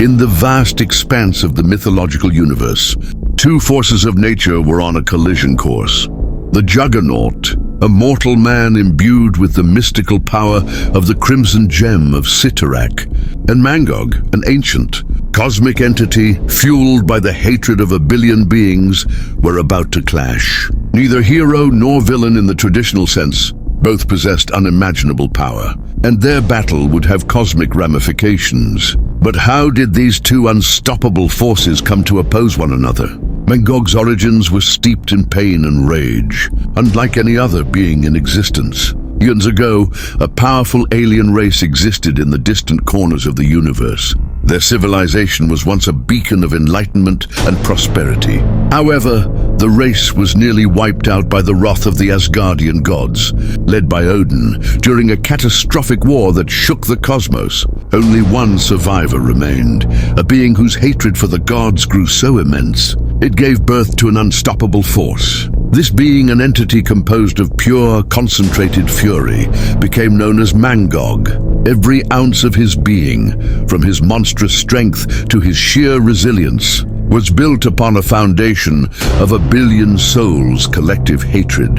In the vast expanse of the mythological universe, two forces of nature were on a collision course. The Juggernaut, a mortal man imbued with the mystical power of the crimson gem of Cyttorak, and Mangog, an ancient, cosmic entity fueled by the hatred of a billion beings, were about to clash. Neither hero nor villain in the traditional sense, both possessed unimaginable power, and their battle would have cosmic ramifications. But how did these two unstoppable forces come to oppose one another? Mangog's origins were steeped in pain and rage, unlike any other being in existence. Eons ago, a powerful alien race existed in the distant corners of the universe. Their civilization was once a beacon of enlightenment and prosperity. However, the race was nearly wiped out by the wrath of the Asgardian gods, led by Odin, during a catastrophic war that shook the cosmos. Only one survivor remained, a being whose hatred for the gods grew so immense, it gave birth to an unstoppable force. This being, an entity composed of pure, concentrated fury, became known as Mangog. Every ounce of his being, from his monstrous strength to his sheer resilience, was built upon a foundation of a billion souls' collective hatred.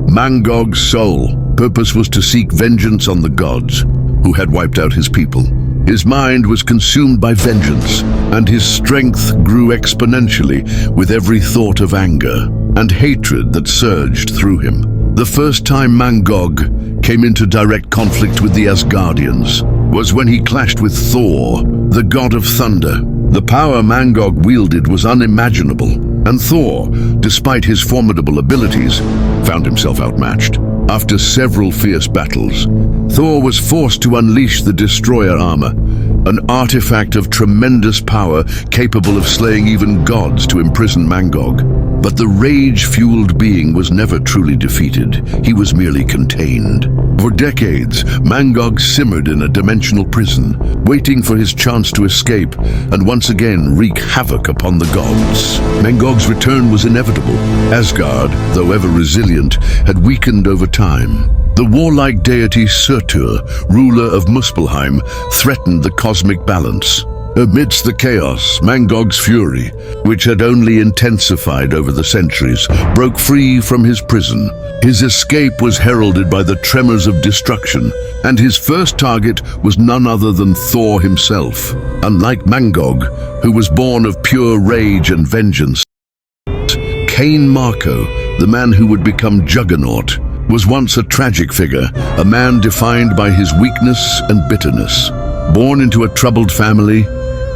Mangog's sole purpose was to seek vengeance on the gods, who had wiped out his people. His mind was consumed by vengeance, and his strength grew exponentially with every thought of anger and hatred that surged through him. The first time Mangog came into direct conflict with the Asgardians was when he clashed with Thor, the god of thunder. The power Mangog wielded was unimaginable, and Thor, despite his formidable abilities, found himself outmatched. After several fierce battles, Thor was forced to unleash the Destroyer armor, an artifact of tremendous power capable of slaying even gods to imprison Mangog. But the rage-fueled being was never truly defeated. He was merely contained. For decades, Mangog simmered in a dimensional prison, waiting for his chance to escape and once again wreak havoc upon the gods. Mangog's return was inevitable. Asgard, though ever resilient, had weakened over time. The warlike deity Surtur, ruler of Muspelheim, threatened the cosmic balance. Amidst the chaos, Mangog's fury, which had only intensified over the centuries, broke free from his prison. His escape was heralded by the tremors of destruction, and his first target was none other than Thor himself. Unlike Mangog, who was born of pure rage and vengeance, Cain Marco, the man who would become Juggernaut, was once a tragic figure, a man defined by his weakness and bitterness. Born into a troubled family,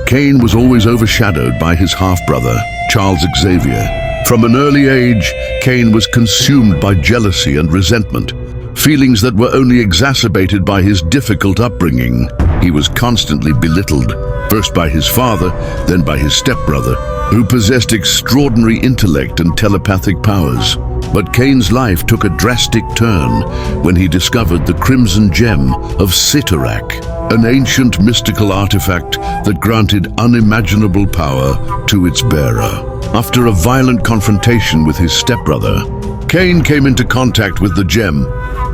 Cain was always overshadowed by his half-brother, Charles Xavier. From an early age, Cain was consumed by jealousy and resentment, feelings that were only exacerbated by his difficult upbringing. He was constantly belittled, first by his father, then by his stepbrother, who possessed extraordinary intellect and telepathic powers. But Cain's life took a drastic turn when he discovered the crimson gem of Cyttorak, an ancient mystical artifact that granted unimaginable power to its bearer. After a violent confrontation with his stepbrother, Cain came into contact with the gem,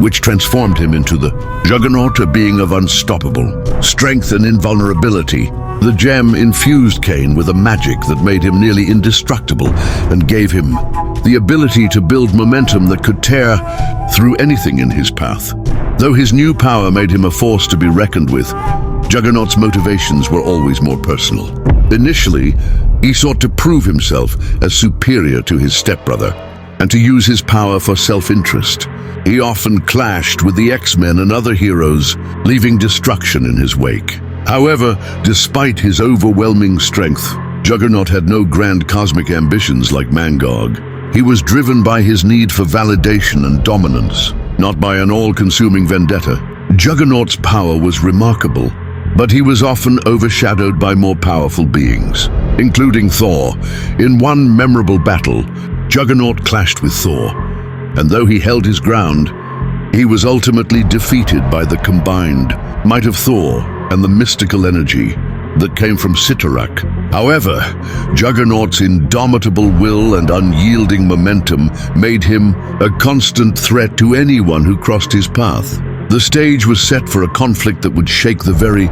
which transformed him into the Juggernaut, a being of unstoppable strength and invulnerability. The gem infused Cain with a magic that made him nearly indestructible and gave him the ability to build momentum that could tear through anything in his path. Though his new power made him a force to be reckoned with, Juggernaut's motivations were always more personal. Initially, he sought to prove himself as superior to his stepbrother and to use his power for self-interest. He often clashed with the X-Men and other heroes, leaving destruction in his wake. However, despite his overwhelming strength, Juggernaut had no grand cosmic ambitions like Mangog. He was driven by his need for validation and dominance, not by an all-consuming vendetta. Juggernaut's power was remarkable, but he was often overshadowed by more powerful beings, including Thor. In one memorable battle, Juggernaut clashed with Thor, and though he held his ground, he was ultimately defeated by the combined might of Thor and the mystical energy that came from Cyttorak. However, Juggernaut's indomitable will and unyielding momentum made him a constant threat to anyone who crossed his path. The stage was set for a conflict that would shake the very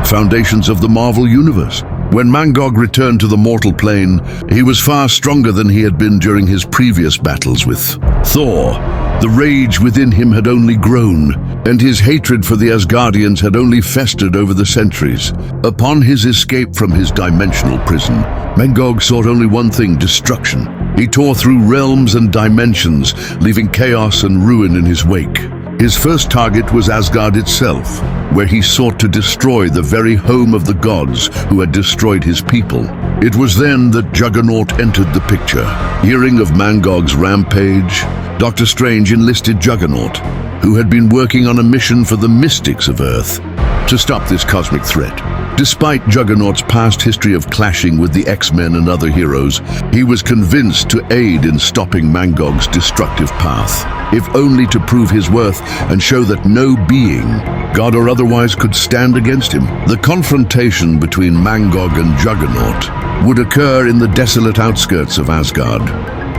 foundations of the Marvel Universe. When Mangog returned to the mortal plane, he was far stronger than he had been during his previous battles with Thor. The rage within him had only grown, and his hatred for the Asgardians had only festered over the centuries. Upon his escape from his dimensional prison, Mangog sought only one thing: destruction. He tore through realms and dimensions, leaving chaos and ruin in his wake. His first target was Asgard itself, where he sought to destroy the very home of the gods who had destroyed his people. It was then that Juggernaut entered the picture. Hearing of Mangog's rampage, Dr. Strange enlisted Juggernaut, who had been working on a mission for the mystics of Earth, to stop this cosmic threat. Despite Juggernaut's past history of clashing with the X-Men and other heroes, he was convinced to aid in stopping Mangog's destructive path, if only to prove his worth and show that no being, god or otherwise, could stand against him. The confrontation between Mangog and Juggernaut would occur in the desolate outskirts of Asgard,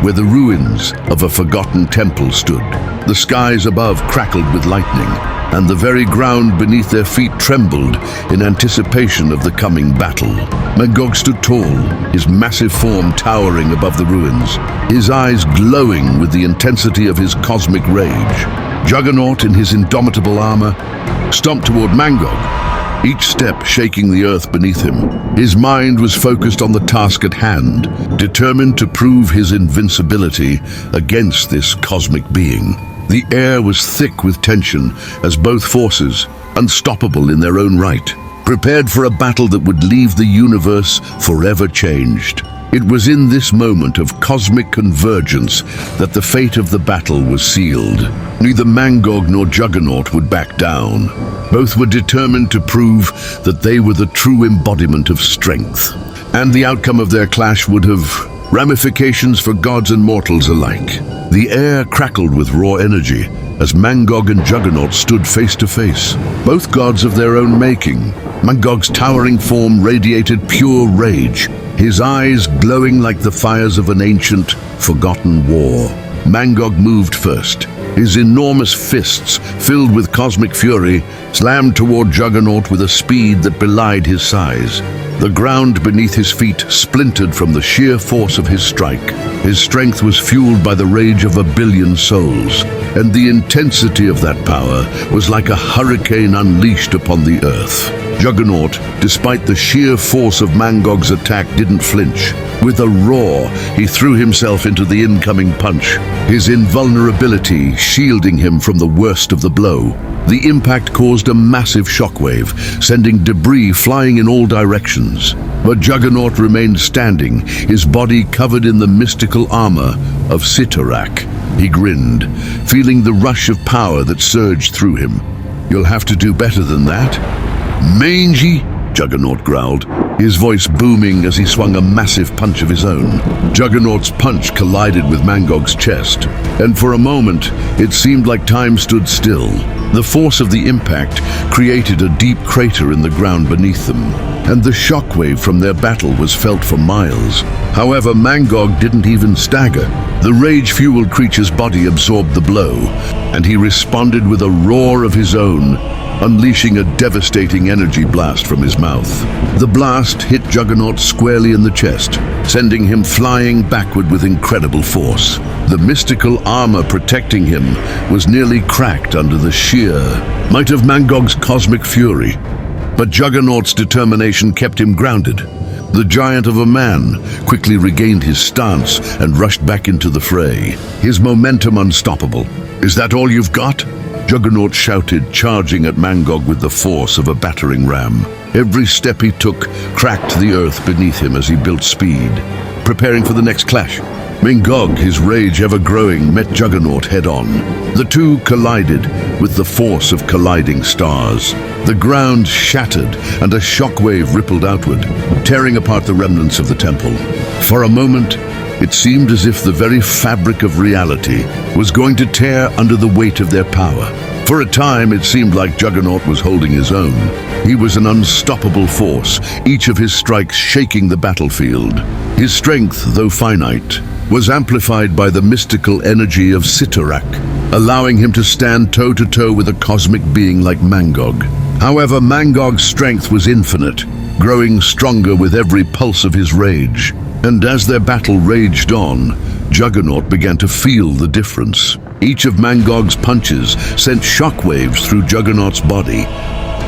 where the ruins of a forgotten temple stood. The skies above crackled with lightning, and the very ground beneath their feet trembled in anticipation of the coming battle. Mangog stood tall, his massive form towering above the ruins, his eyes glowing with the intensity of his cosmic rage. Juggernaut, in his indomitable armor, stomped toward Mangog, each step shaking the earth beneath him. His mind was focused on the task at hand, determined to prove his invincibility against this cosmic being. The air was thick with tension as both forces, unstoppable in their own right, prepared for a battle that would leave the universe forever changed. It was in this moment of cosmic convergence that the fate of the battle was sealed. Neither Mangog nor Juggernaut would back down. Both were determined to prove that they were the true embodiment of strength, and the outcome of their clash would have ramifications for gods and mortals alike. The air crackled with raw energy as Mangog and Juggernaut stood face to face, both gods of their own making. Mangog's towering form radiated pure rage, his eyes glowing like the fires of an ancient, forgotten war. Mangog moved first. His enormous fists, filled with cosmic fury, slammed toward Juggernaut with a speed that belied his size. The ground beneath his feet splintered from the sheer force of his strike. His strength was fueled by the rage of a billion souls, and the intensity of that power was like a hurricane unleashed upon the earth. Juggernaut, despite the sheer force of Mangog's attack, didn't flinch. With a roar, he threw himself into the incoming punch, his invulnerability shielding him from the worst of the blow. The impact caused a massive shockwave, sending debris flying in all directions. But Juggernaut remained standing, his body covered in the mystical armor of Cyttorak. He grinned, feeling the rush of power that surged through him. "You'll have to do better than that." "Mangy," Juggernaut growled, his voice booming as he swung a massive punch of his own. Juggernaut's punch collided with Mangog's chest, and for a moment, it seemed like time stood still. The force of the impact created a deep crater in the ground beneath them, and the shockwave from their battle was felt for miles. However, Mangog didn't even stagger. The rage-fueled creature's body absorbed the blow, and he responded with a roar of his own, unleashing a devastating energy blast from his mouth. The blast hit Juggernaut squarely in the chest, sending him flying backward with incredible force. The mystical armor protecting him was nearly cracked under the sheer might of Mangog's cosmic fury. But Juggernaut's determination kept him grounded. The giant of a man quickly regained his stance and rushed back into the fray, his momentum unstoppable. "Is that all you've got?" Juggernaut shouted, charging at Mangog with the force of a battering ram. Every step he took cracked the earth beneath him as he built speed, preparing for the next clash. Mangog, his rage ever growing, met Juggernaut head-on. The two collided with the force of colliding stars. The ground shattered and a shockwave rippled outward, tearing apart the remnants of the temple. For a moment, it seemed as if the very fabric of reality was going to tear under the weight of their power. For a time, it seemed like Juggernaut was holding his own. He was an unstoppable force, each of his strikes shaking the battlefield. His strength, though finite, was amplified by the mystical energy of Cyttorak, allowing him to stand toe-to-toe with a cosmic being like Mangog. However, Mangog's strength was infinite. growing stronger with every pulse of his rage. And as their battle raged on, Juggernaut began to feel the difference. Each of Mangog's punches sent shockwaves through Juggernaut's body,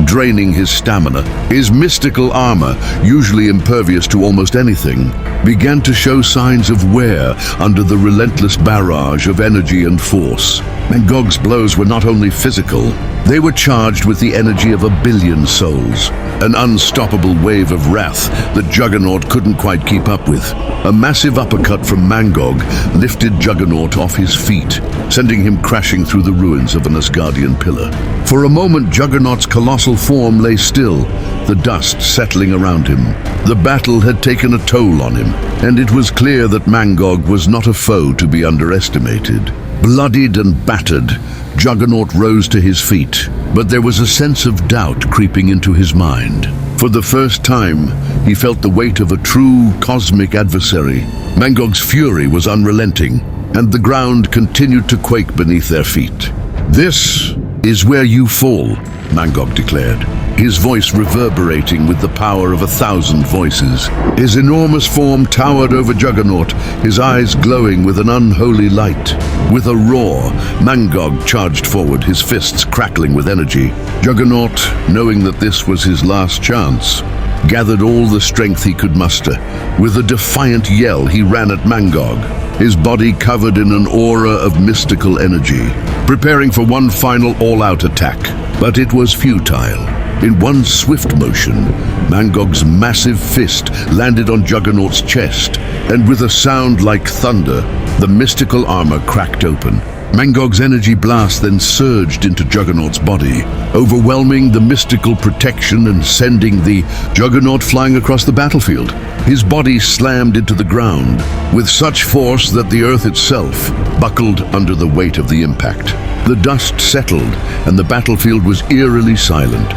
draining his stamina. His mystical armor, usually impervious to almost anything, began to show signs of wear under the relentless barrage of energy and force. Mangog's blows were not only physical, they were charged with the energy of 1 billion souls, an unstoppable wave of wrath that Juggernaut couldn't quite keep up with. A massive uppercut from Mangog lifted Juggernaut off his feet, sending him crashing through the ruins of an Asgardian pillar. For a moment, Juggernaut's colossal form lay still, the dust settling around him. The battle had taken a toll on him, and it was clear that Mangog was not a foe to be underestimated. Bloodied and battered, Juggernaut rose to his feet, but there was a sense of doubt creeping into his mind. For the first time, he felt the weight of a true cosmic adversary. Mangog's fury was unrelenting, and the ground continued to quake beneath their feet. "This is where you fall," Mangog declared, his voice reverberating with the power of 1,000 voices. His enormous form towered over Juggernaut, his eyes glowing with an unholy light. With a roar, Mangog charged forward, his fists crackling with energy. Juggernaut, knowing that this was his last chance, gathered all the strength he could muster. With a defiant yell, he ran at Mangog, his body covered in an aura of mystical energy, preparing for one final all-out attack. But it was futile. In one swift motion, Mangog's massive fist landed on Juggernaut's chest, and with a sound like thunder, the mystical armor cracked open. Mangog's energy blast then surged into Juggernaut's body, overwhelming the mystical protection and sending the Juggernaut flying across the battlefield. His body slammed into the ground with such force that the earth itself buckled under the weight of the impact. The dust settled, and the battlefield was eerily silent.